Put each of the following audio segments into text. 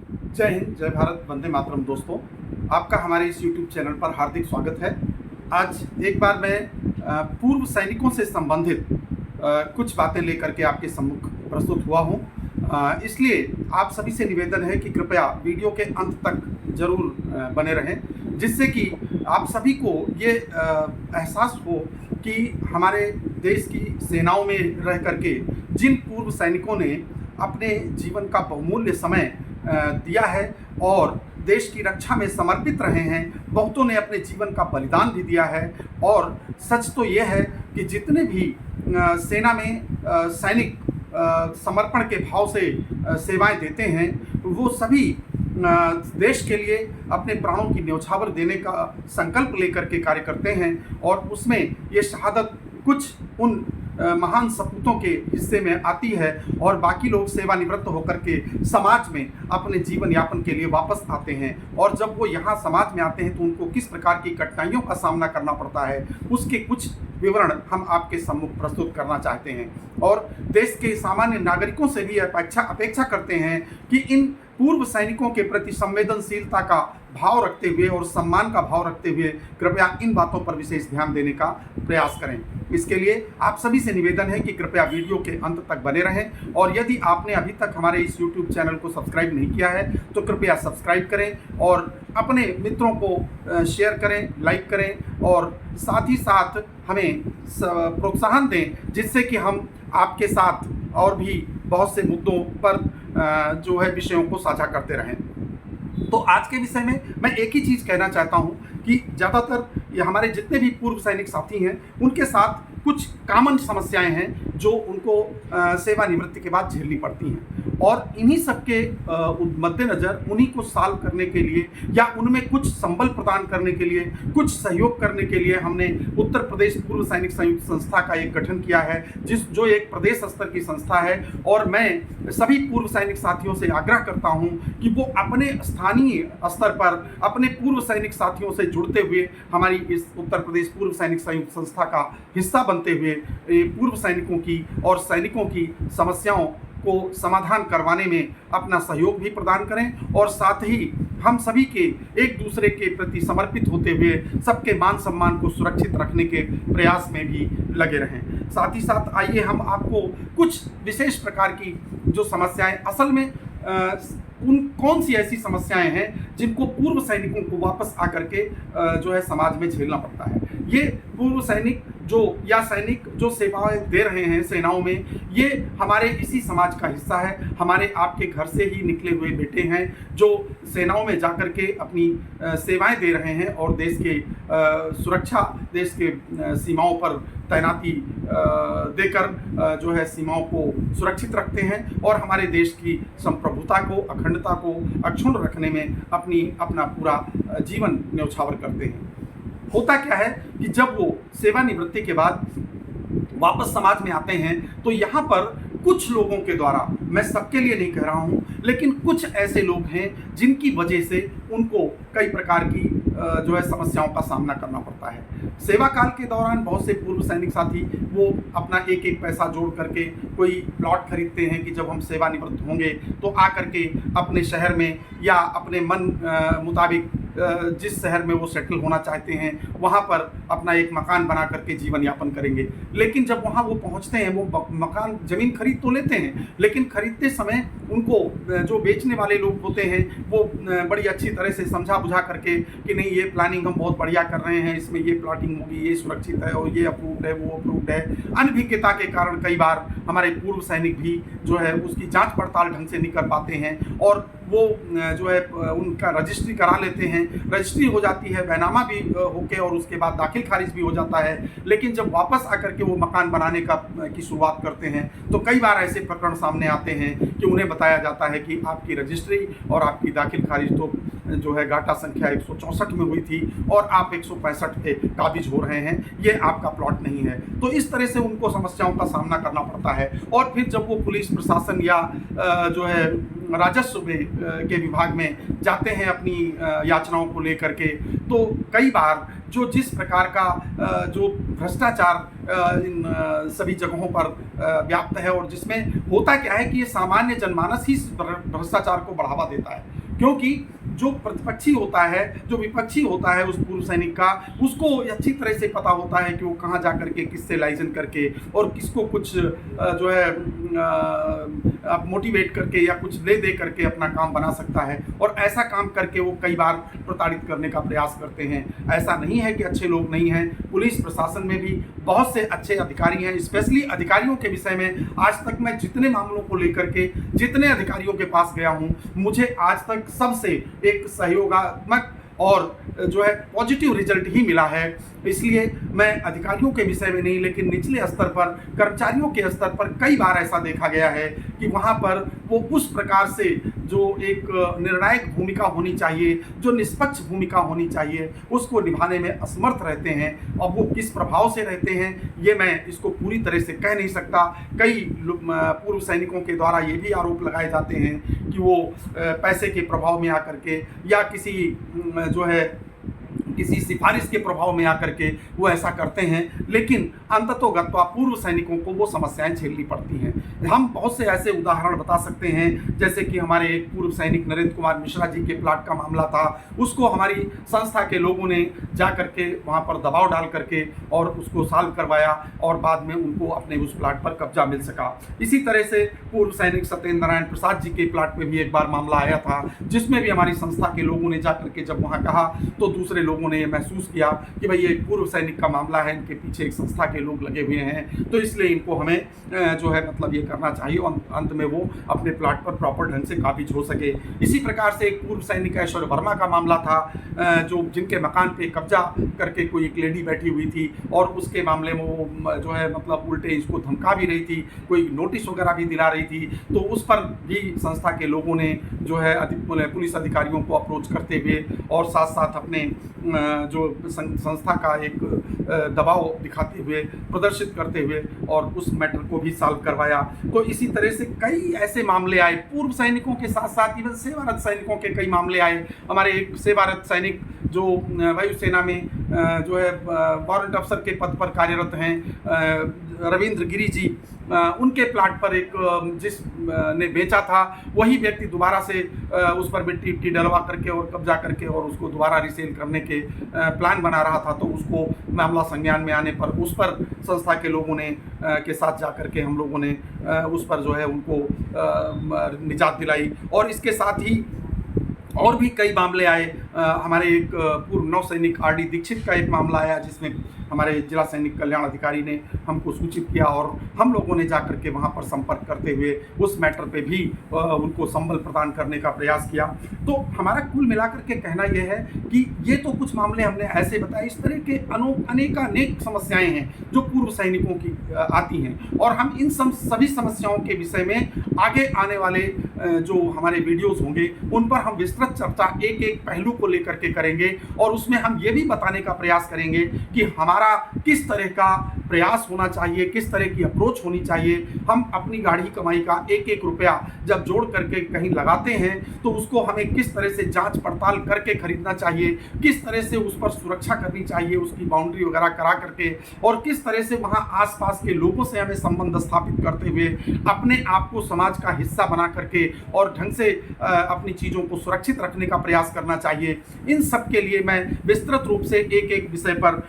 जय हिंद, जय भारत, वंदे मातरम। दोस्तों, आपका हमारे इस YouTube चैनल पर हार्दिक स्वागत है। आज एक बार मैं पूर्व सैनिकों से संबंधित कुछ बातें लेकर के आपके सम्मुख प्रस्तुत हुआ हूँ। इसलिए आप सभी से निवेदन है कि कृपया वीडियो के अंत तक जरूर बने रहें, जिससे कि आप सभी को ये एहसास हो कि हमारे देश की सेनाओं में रह करके जिन पूर्व सैनिकों ने अपने जीवन का बहुमूल्य समय दिया है और देश की रक्षा में समर्पित रहे हैं, बहुतों ने अपने जीवन का बलिदान भी दिया है। और सच तो ये है कि जितने भी सेना में सैनिक समर्पण के भाव से सेवाएं देते हैं, वो सभी देश के लिए अपने प्राणों की न्यौछावर देने का संकल्प लेकर के कार्य करते हैं। और उसमें ये शहादत कुछ उन महान सपूतों के हिस्से में आती है और बाकी लोग सेवानिवृत्त होकर के समाज में अपने जीवन यापन के लिए वापस आते हैं। और जब वो यहाँ समाज में आते हैं तो उनको किस प्रकार की कठिनाइयों का सामना करना पड़ता है, उसके कुछ विवरण हम आपके सम्मुख प्रस्तुत करना चाहते हैं। और देश के सामान्य नागरिकों से भी अपेक्षा करते हैं कि इन पूर्व सैनिकों के प्रति संवेदनशीलता का भाव रखते हुए और सम्मान का भाव रखते हुए कृपया इन बातों पर विशेष ध्यान देने का प्रयास करें। इसके लिए आप सभी से निवेदन है कि कृपया वीडियो के अंत तक बने रहें। और यदि आपने अभी तक हमारे इस YouTube चैनल को सब्सक्राइब नहीं किया है तो कृपया सब्सक्राइब करें और अपने मित्रों को शेयर करें, लाइक करें और साथ ही साथ हमें प्रोत्साहन दें, जिससे कि हम आपके साथ और भी बहुत से मुद्दों पर जो है विषयों को साझा करते रहें। तो आज के विषय में मैं एक ही चीज़ कहना चाहता हूं कि ज़्यादातर ये हमारे जितने भी पूर्व सैनिक साथी हैं, उनके साथ कुछ कॉमन समस्याएं हैं जो उनको सेवानिवृत्ति के बाद झेलनी पड़ती हैं। और इन्हीं सब के मद्देनज़र उन्हीं को सॉल्व करने के लिए या उनमें कुछ संबल प्रदान करने के लिए, कुछ सहयोग करने के लिए हमने उत्तर प्रदेश पूर्व सैनिक संयुक्त संस्था का एक गठन किया है, जो एक प्रदेश स्तर की संस्था है। और मैं सभी पूर्व सैनिक साथियों से आग्रह करता हूं कि वो अपने स्थानीय स्तर पर अपने पूर्व सैनिक साथियों से जुड़ते हुए हमारी इस उत्तर प्रदेश पूर्व सैनिक संयुक्त संस्था का हिस्सा बनते हुए पूर्व सैनिकों की और सैनिकों की समस्याओं को समाधान करवाने में अपना सहयोग भी प्रदान करें। और साथ ही हम सभी के एक दूसरे के प्रति समर्पित होते हुए सबके मान सम्मान को सुरक्षित रखने के प्रयास में भी लगे रहें। साथ ही साथ आइए हम आपको कुछ विशेष प्रकार की जो समस्याएं असल में कौन सी ऐसी समस्याएं हैं जिनको पूर्व सैनिकों को वापस आकर के जो है समाज में झेलना पड़ता है। ये पूर्व सैनिक या सैनिक जो सेवाएं दे रहे हैं सेनाओं में, ये हमारे इसी समाज का हिस्सा है। हमारे आपके घर से ही निकले हुए बेटे हैं जो सेनाओं में जाकर के अपनी सेवाएं दे रहे हैं और देश के सुरक्षा, देश के सीमाओं पर तैनाती देकर जो है सीमाओं को सुरक्षित रखते हैं और हमारे देश की संप्रभुता को, अखंडता को अक्षुण्ण रखने में अपना पूरा जीवन न्यौछावर करते हैं। होता क्या है कि जब वो सेवानिवृत्ति के बाद वापस समाज में आते हैं तो यहाँ पर कुछ लोगों के द्वारा, मैं सबके लिए नहीं कह रहा हूँ, लेकिन कुछ ऐसे लोग हैं जिनकी वजह से उनको कई प्रकार की जो है समस्याओं का सामना करना पड़ता है। सेवा काल के दौरान बहुत से पूर्व सैनिक साथी वो अपना एक एक पैसा जोड़ करके कोई प्लॉट खरीदते हैं कि जब हम सेवानिवृत्त होंगे तो आ करके अपने शहर में या अपने मन मुताबिक जिस शहर में वो सेटल होना चाहते हैं वहाँ पर अपना एक मकान बना करके जीवन यापन करेंगे। लेकिन जब वहाँ वो पहुँचते हैं, वो मकान ज़मीन खरीद तो लेते हैं, लेकिन खरीदते समय उनको जो बेचने वाले लोग होते हैं वो बड़ी अच्छी तरह से समझा बुझा करके कि नहीं, ये प्लानिंग हम बहुत बढ़िया कर रहे हैं, इसमें ये प्लॉटिंग होगी, ये सुरक्षित है और ये अप्रूव्ड है, वो अप्रूव्ड है। अनभिज्ञता के कारण कई बार हमारे पूर्व सैनिक भी जो है उसकी जाँच पड़ताल ढंग से नहीं कर पाते हैं और वो जो है उनका रजिस्ट्री करा लेते हैं, रजिस्ट्री हो जाती है, बैनामा भी होके और उसके बाद दाखिल खारिज भी हो जाता है। लेकिन जब वापस आकर के वो मकान बनाने की शुरुआत करते हैं तो कई बार ऐसे प्रकरण सामने आते हैं कि उन्हें बताया जाता है कि आपकी रजिस्ट्री और आपकी दाखिल खारिज तो जो है गाटा संख्या 164 में हुई थी और आप 165 पे काबिज हो रहे हैं, ये आपका प्लॉट नहीं है। तो इस तरह से उनको समस्याओं का सामना करना पड़ता है। और फिर जब वो पुलिस प्रशासन या जो है राजस्व के विभाग में जाते हैं अपनी याचनाओं को लेकर के, तो कई बार जो जिस प्रकार का जो भ्रष्टाचार इन सभी जगहों पर व्याप्त है, और जिसमें होता क्या है कि ये सामान्य जनमानस ही भ्रष्टाचार को बढ़ावा देता है, क्योंकि जो प्रतिपक्षी होता है, जो विपक्षी होता है उस पूर्व सैनिक का, उसको अच्छी तरह से पता होता है कि वो कहाँ जा करके किससे लाइजन करके और किसको कुछ जो है मोटिवेट करके या कुछ ले दे करके अपना काम बना सकता है, और ऐसा काम करके वो कई बार प्रताड़ित करने का प्रयास करते हैं। ऐसा नहीं है कि अच्छे लोग नहीं हैं, पुलिस प्रशासन में भी बहुत से अच्छे अधिकारी हैं। स्पेशली अधिकारियों के विषय में आज तक मैं जितने मामलों को लेकर के जितने अधिकारियों के पास गया हूँ, मुझे आज तक सबसे एक सहयोगात्मक और जो है पॉजिटिव रिजल्ट ही मिला है। इसलिए मैं अधिकारियों के विषय में नहीं, लेकिन निचले स्तर पर कर्मचारियों के स्तर पर कई बार ऐसा देखा गया है कि वहाँ पर वो उस प्रकार से जो एक निर्णायक भूमिका होनी चाहिए, जो निष्पक्ष भूमिका होनी चाहिए, उसको निभाने में असमर्थ रहते हैं। और वो किस प्रभाव से रहते हैं ये मैं इसको पूरी तरह से कह नहीं सकता। कई पूर्व सैनिकों के द्वारा ये भी आरोप लगाए जाते हैं कि वो पैसे के प्रभाव में आकर के या किसी जो है किसी सिफारिश के प्रभाव में आकर के वो ऐसा करते हैं, लेकिन अंततोगत्वा पूर्व सैनिकों को वो समस्याएं झेलनी पड़ती हैं। हम बहुत से ऐसे उदाहरण बता सकते हैं, जैसे कि हमारे एक पूर्व सैनिक नरेंद्र कुमार मिश्रा जी के प्लाट का मामला था। उसको हमारी संस्था के लोगों ने जा करके वहाँ पर दबाव डाल करके और उसको सॉल्व करवाया, और बाद में उनको अपने उस प्लाट पर कब्जा मिल सका। इसी तरह से पूर्व सैनिक सत्येंद्र नारायण प्रसाद जी के प्लाट में भी एक बार मामला आया था, जिसमें भी हमारी संस्था के लोगों ने जा करके जब वहाँ कहा तो दूसरे लोगों ने ये महसूस किया कि भाई ये पूर्व सैनिक का मामला है, इनके पीछे एक संस्था के लोग लगे हुए हैं, तो इसलिए इनको हमें जो है मतलब ये करना चाहिए, और अंत में वो अपने प्लाट पर प्रॉपर ढंग से काबिज हो सके। इसी प्रकार से एक पूर्व सैनिक ऐश्वर्य वर्मा का मामला था, जो जिनके मकान पे कब्जा करके कोई एक लेडी बैठी हुई थी, और उसके मामले में वो जो है मतलब उल्टे इसको धमका भी रही थी, कोई नोटिस वगैरह भी दिला रही थी। तो उस पर भी संस्था के लोगों ने जो है पुलिस अधिकारियों को अप्रोच करते हुए और साथ साथ अपने जो संस्था का एक दबाव दिखाते हुए, प्रदर्शित करते हुए, और उस मैटर को भी सॉल्व करवाया। तो इसी तरह से कई ऐसे मामले आए पूर्व सैनिकों के साथ साथ इवन सेवारत सैनिकों के कई मामले आए। हमारे एक सेवारत सैनिक जो वायुसेना में जो है वारंट अफसर के पद पर कार्यरत हैं, रविंद्र गिरी जी, उनके प्लाट पर एक जिस ने बेचा था वही व्यक्ति दोबारा से उस पर मिट्टी डलवा करके और कब्जा करके और उसको दोबारा रिसेल करने के प्लान बना रहा था। तो उसको मामला संज्ञान में आने पर उस पर संस्था के लोगों ने के साथ जा करके हम लोगों ने उस पर जो है उनको निजात दिलाई। और इसके साथ ही और भी कई मामले आए। हमारे एक पूर्व नौ सैनिक आर डी दीक्षित का एक मामला आया, जिसमें हमारे जिला सैनिक कल्याण अधिकारी ने हमको सूचित किया और हम लोगों ने जाकर के वहाँ पर संपर्क करते हुए उस मैटर पे भी उनको संबल प्रदान करने का प्रयास किया। तो हमारा कुल मिलाकर के कहना यह है कि ये तो कुछ मामले हमने ऐसे बताए, इस तरह के अनेक समस्याएं हैं जो पूर्व सैनिकों की आती हैं, और हम इन सभी समस्याओं के विषय में आगे आने वाले जो हमारे वीडियोज़ होंगे उन पर हम विस्तृत चर्चा एक एक पहलू को लेकर के करेंगे, और उसमें हम ये भी बताने का प्रयास करेंगे कि हमारा किस तरह का प्रयास होना चाहिए, किस तरह की अप्रोच होनी चाहिए। हम अपनी गाढ़ी कमाई का एक एक रुपया जब जोड़ करके कहीं लगाते हैं तो उसको हमें किस तरह से जांच पड़ताल करके खरीदना चाहिए, किस तरह से उस पर सुरक्षा करनी चाहिए, उसकी बाउंड्री वगैरह करा करके, और किस तरह से वहाँ आसपास के लोगों से हमें संबंध स्थापित करते हुए अपने आप को समाज का हिस्सा बना करके और ढंग से अपनी चीज़ों को सुरक्षित रखने का प्रयास करना चाहिए। इन सब के लिए मैं विस्तृत रूप से एक एक विषय पर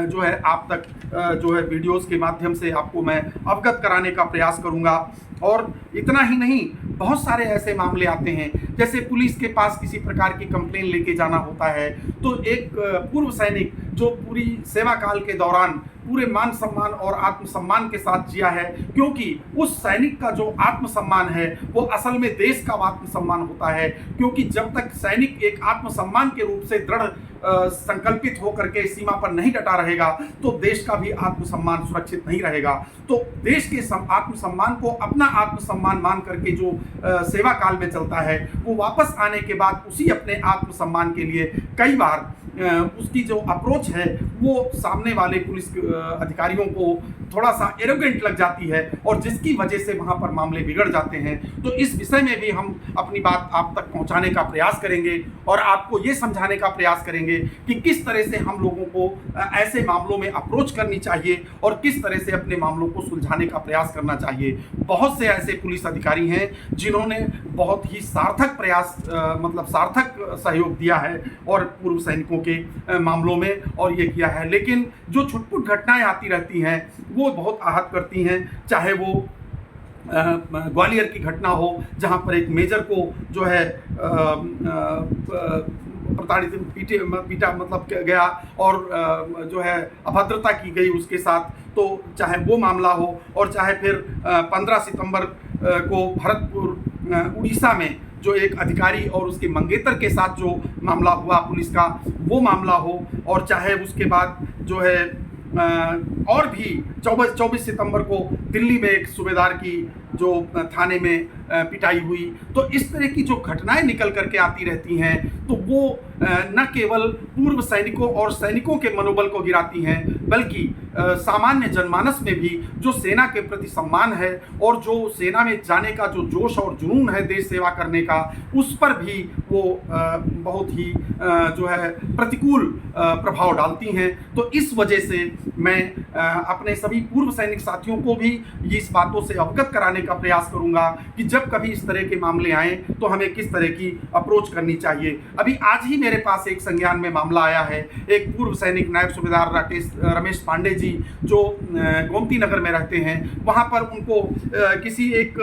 जो है आप तक जो है वीडियोस के माध्यम से आपको मैं अवगत कराने का प्रयास करूंगा। और इतना ही नहीं, बहुत सारे ऐसे मामले आते हैं, जैसे पुलिस के पास किसी प्रकार की कंप्लेन लेके जाना होता है तो एक पूर्व सैनिक जो पूरी सेवा काल के दौरान पूरे मान सम्मान और आत्मसम्मान के साथ जिया है, क्योंकि उस सैनिक का जो आत्मसम्मान है वो असल में देश का आत्मसम्मान होता है, क्योंकि जब तक सैनिक एक आत्मसम्मान के रूप से दृढ़ संकल्पित होकर के सीमा पर नहीं डटा रहेगा तो देश का भी आत्मसम्मान सुरक्षित नहीं रहेगा। तो देश के आत्मसम्मान को अपना आत्मसम्मान मान करके जो सेवा काल में चलता है वो वापस आने के बाद उसी अपने आत्मसम्मान के लिए कई बार उसकी जो अप्रोच है वो सामने वाले पुलिस अधिकारियों को थोड़ा सा एरोगेंट लग जाती है और जिसकी वजह से वहाँ पर मामले बिगड़ जाते हैं। तो इस विषय में भी हम अपनी बात आप तक पहुँचाने का प्रयास करेंगे और आपको ये समझाने का प्रयास करेंगे कि किस तरह से हम लोगों को ऐसे मामलों में अप्रोच करनी चाहिए और किस तरह से अपने मामलों को सुलझाने का प्रयास करना चाहिए। बहुत से ऐसे पुलिस अधिकारी हैं जिन्होंने बहुत ही सार्थक प्रयास मतलब सार्थक सहयोग दिया है और पूर्व सैनिकों के मामलों में और ये किया है, लेकिन जो छुटपुट घटनाएं आती रहती हैं वो बहुत आहत करती हैं। चाहे वो ग्वालियर की घटना हो जहां पर एक मेजर को जो है प्रताड़ित पीटा मतलब गया और जो है अभद्रता की गई उसके साथ, तो चाहे वो मामला हो और चाहे फिर 15 सितंबर को भरतपुर उड़ीसा में जो एक अधिकारी और उसके मंगेतर के साथ जो मामला हुआ पुलिस का वो मामला हो, और चाहे उसके बाद जो है और भी 24 सितंबर को दिल्ली में एक सूबेदार की जो थाने में पिटाई हुई। तो इस तरह की जो घटनाएं निकल करके आती रहती हैं तो वो न केवल पूर्व सैनिकों और सैनिकों के मनोबल को गिराती हैं बल्कि सामान्य जनमानस में भी जो सेना के प्रति सम्मान है और जो सेना में जाने का जो जोश और जुनून है देश सेवा करने का, उस पर भी वो बहुत ही जो है प्रतिकूल प्रभाव डालती हैं। तो इस वजह से मैं अपने सभी पूर्व सैनिक साथियों को भी इस बातों से अवगत कराने का प्रयास करूंगा कि जब कभी इस तरह के मामले आए तो हमें किस तरह की अप्रोच करनी चाहिए। अभी आज ही मेरे पास एक संज्ञान में मामला आया है। एक पूर्व सैनिक नायब सूबेदार रमेश पांडे जी जो गोमती नगर में रहते हैं, वहां पर उनको किसी एक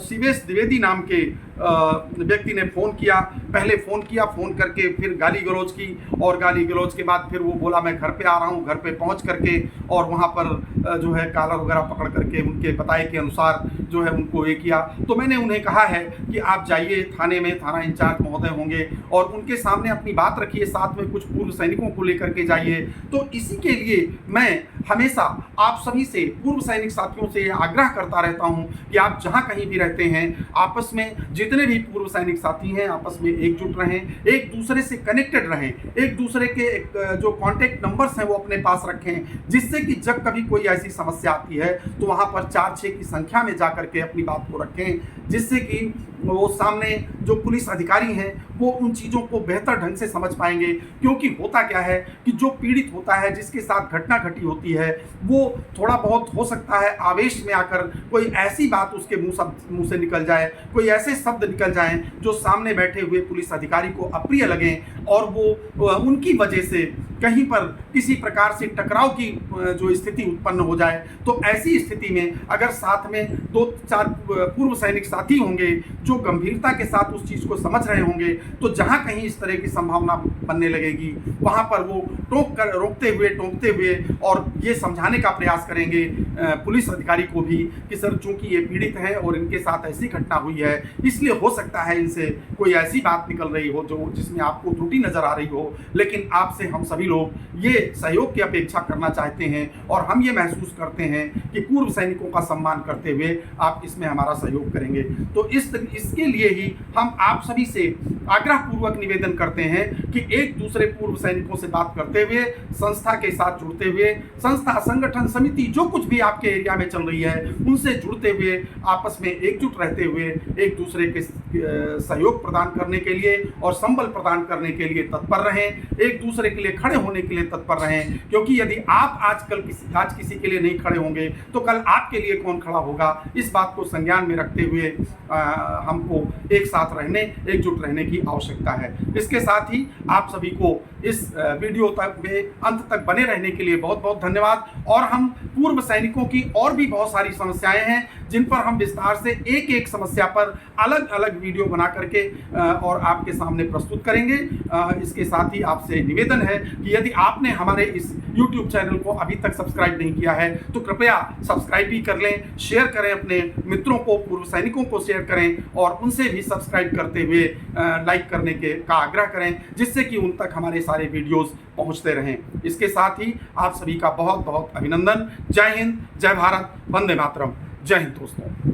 शिवेश द्विवेदी नाम के व्यक्ति ने फ़ोन किया। पहले फ़ोन करके फिर गाली गलौज की और गाली गलौज के बाद फिर वो बोला मैं घर पे आ रहा हूँ। घर पे पहुँच करके और वहाँ पर जो है कॉलर वगैरह पकड़ करके उनके बताए के अनुसार जो है उनको ये किया। तो मैंने उन्हें कहा है कि आप जाइए थाने में, थाना इंचार्ज महोदय होंगे और उनके सामने अपनी बात रखिए, साथ में कुछ पूर्व सैनिकों को लेकर के जाइए। तो इसी के लिए मैं हमेशा आप सभी से, पूर्व सैनिक साथियों से आग्रह करता रहता हूँ कि आप जहाँ कहीं भी रहते हैं आपस में जितने भी पूर्व सैनिक साथी हैं आपस में एकजुट रहें, एक दूसरे से कनेक्टेड रहें, एक दूसरे के जो कॉन्टैक्ट नंबर्स हैं वो अपने पास रखें, जिससे कि जब कभी कोई ऐसी समस्या आती है तो वहाँ पर 4-6 की संख्या में जा करके अपनी बात को रखें, जिससे कि वो सामने जो पुलिस अधिकारी हैं वो उन चीज़ों को बेहतर ढंग से समझ पाएंगे। क्योंकि होता क्या है कि जो पीड़ित होता है, जिसके साथ घटना घटी होती है, वो थोड़ा बहुत हो सकता है आवेश में आकर कोई ऐसी बात उसके मुंह से निकल जाए, कोई ऐसे शब्द निकल जाएं जो सामने बैठे हुए पुलिस अधिकारी को अप्रिय लगें और वो उनकी वजह से कहीं पर किसी प्रकार से टकराव की जो स्थिति उत्पन्न हो जाए। तो ऐसी स्थिति में अगर साथ में 2-4 पूर्व सैनिक साथी होंगे जो गंभीरता के साथ उस चीज़ को समझ रहे होंगे, तो जहां कहीं इस तरह की संभावना बनने लगेगी वहां पर वो टोकते हुए और ये समझाने का प्रयास करेंगे पुलिस अधिकारी को भी कि सर चूंकि ये पीड़ित हैं और इनके साथ ऐसी घटना हुई है, इसलिए हो सकता है इनसे कोई ऐसी बात निकल रही हो जो जिसमें आपको त्रुटि नजर आ रही हो, लेकिन आपसे हम सभी लोग ये सहयोग की अपेक्षा करना चाहते हैं और हम ये महसूस करते हैं कि पूर्व सैनिकों का सम्मान करते हुए आप इसमें हमारा सहयोग करेंगे। तो इसके लिए ही हम आप सभी से आग्रह पूर्वक निवेदन करते हैं कि एक दूसरे पूर्व सैनिकों से बात करते हुए, संस्था के साथ जुड़ते हुए, संस्था, संगठन, समिति जो कुछ भी आपके एरिया में चल रही है उनसे जुड़ते हुए आपस में एकजुट रहते हुए एक दूसरे के सहयोग प्रदान करने के लिए और संबल प्रदान करने के लिए तत्पर रहें, एक दूसरे के लिए खड़े होने के लिए तत्पर रहें। क्योंकि यदि आप आज किसी के लिए नहीं खड़े होंगे तो कल आपके लिए कौन खड़ा होगा। इस बात को संज्ञान में रखते हुए हमको एक साथ रहने, एकजुट रहने की आवश्यकता है। इसके साथ ही आप सभी को इस वीडियो तक में अंत तक बने रहने के लिए बहुत बहुत धन्यवाद। और हम पूर्व सैनिकों की और भी बहुत सारी समस्याएं हैं जिन पर हम विस्तार से एक एक समस्या पर अलग अलग वीडियो बना करके और आपके सामने प्रस्तुत करेंगे। इसके साथ ही आपसे निवेदन है कि यदि आपने हमारे इस YouTube चैनल को अभी तक सब्सक्राइब नहीं किया है तो कृपया सब्सक्राइब भी कर लें, शेयर करें, अपने मित्रों को, पूर्व सैनिकों को शेयर करें और उनसे भी सब्सक्राइब करते हुए लाइक करने का आग्रह करें, जिससे कि उन तक हमारे सारे वीडियोस पहुंचते रहें। इसके साथ ही आप सभी का बहुत बहुत अभिनंदन। जय हिंद, जय भारत, वंदे मातरम। जय हिंद दोस्तों।